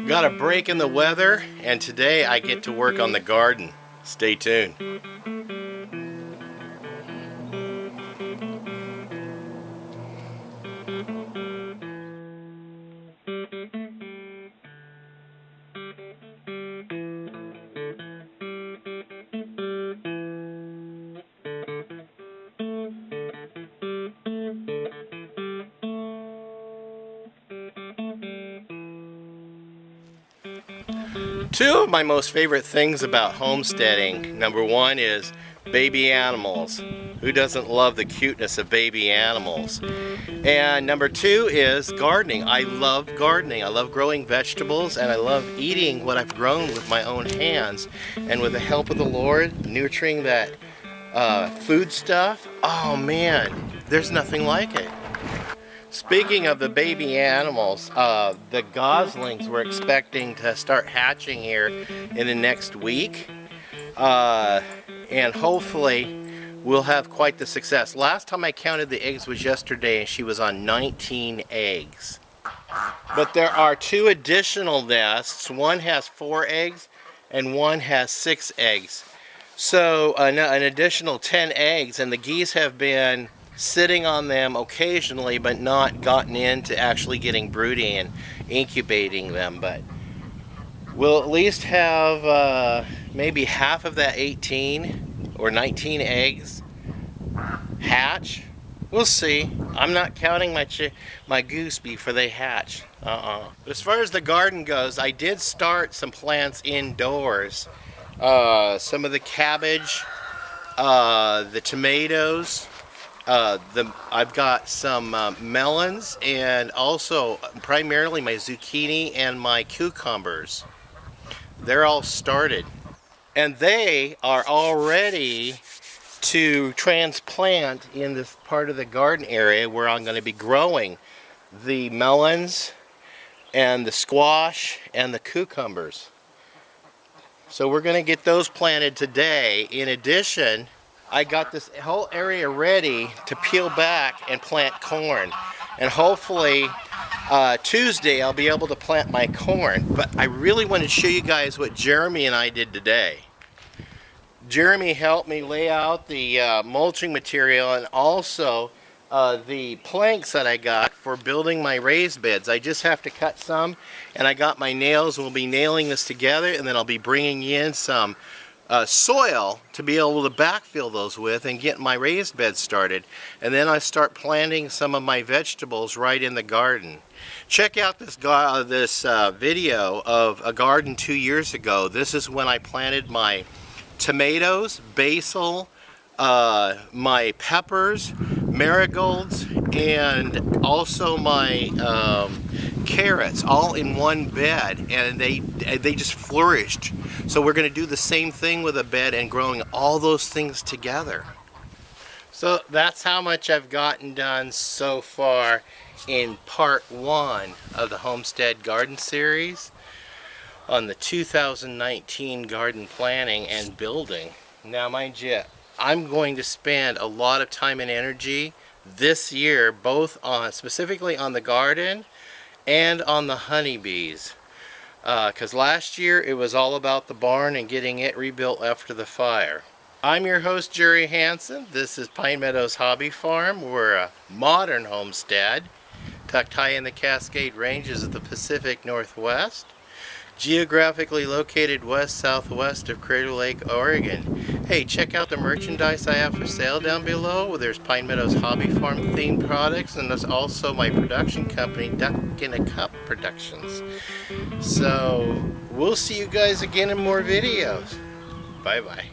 Got a break in the weather, and today I get to work on the garden. Stay tuned. Two of my most favorite things about homesteading, number one is baby animals. Who doesn't love the cuteness of baby animals? And number two is gardening. I love gardening. I love growing vegetables, and I love eating what I've grown with my own hands. And with the help of the Lord, nurturing that food stuff, oh man, there's nothing like it. Speaking of the baby animals, the goslings we're expecting to start hatching here in the next week, and hopefully we'll have quite the success. Last time I counted the eggs was yesterday, and she was on 19 eggs. But there are two additional nests. One has 4 eggs and one has 6 eggs. So an additional 10 eggs, and the geese have been sitting on them occasionally, but not gotten into actually getting broody and incubating them. But we'll at least have maybe half of that 18 or 19 eggs hatch. We'll see. I'm not counting my goose before they hatch. But as far as the garden goes, I did start some plants indoors. Some of the cabbage, the tomatoes. I've got some melons, and also primarily my zucchini and my cucumbers. They're all started, and they are all ready to transplant in this part of the garden area where I'm going to be growing the melons and the squash and the cucumbers. So we're going to get those planted today. In addition, I got this whole area ready to peel back and plant corn. And hopefully Tuesday I'll be able to plant my corn. But I really want to show you guys what Jeremy and I did today. Jeremy helped me lay out the mulching material, and also the planks that I got for building my raised beds. I just have to cut some, and I got my nails. We'll be nailing this together, and then I'll be bringing in some soil to be able to backfill those with and get my raised bed started. And then I start planting some of my vegetables right in the garden. Check out this video of a garden 2 years ago. This is when I planted my tomatoes, basil, my peppers, marigolds, and also my carrots, all in one bed, and they just flourished. So we're going to do the same thing with a bed and growing all those things together. So that's how much I've gotten done so far in part 1 of the Homestead Garden Series on the 2019 garden planning and building. Now mind you, I'm going to spend a lot of time and energy this year both on specifically on the garden and on the honeybees, because last year it was all about the barn and getting it rebuilt after the fire. I'm your host, Jerry Hanson. This is Pine Meadows Hobby Farm. We're a modern homestead tucked high in the Cascade Ranges of the Pacific Northwest, geographically located west-southwest of Crater Lake, Oregon. Hey, check out the merchandise I have for sale down below. There's Pine Meadows Hobby Farm themed products, and there's also my production company, Duck in a Cup Productions. So, we'll see you guys again in more videos. Bye-bye.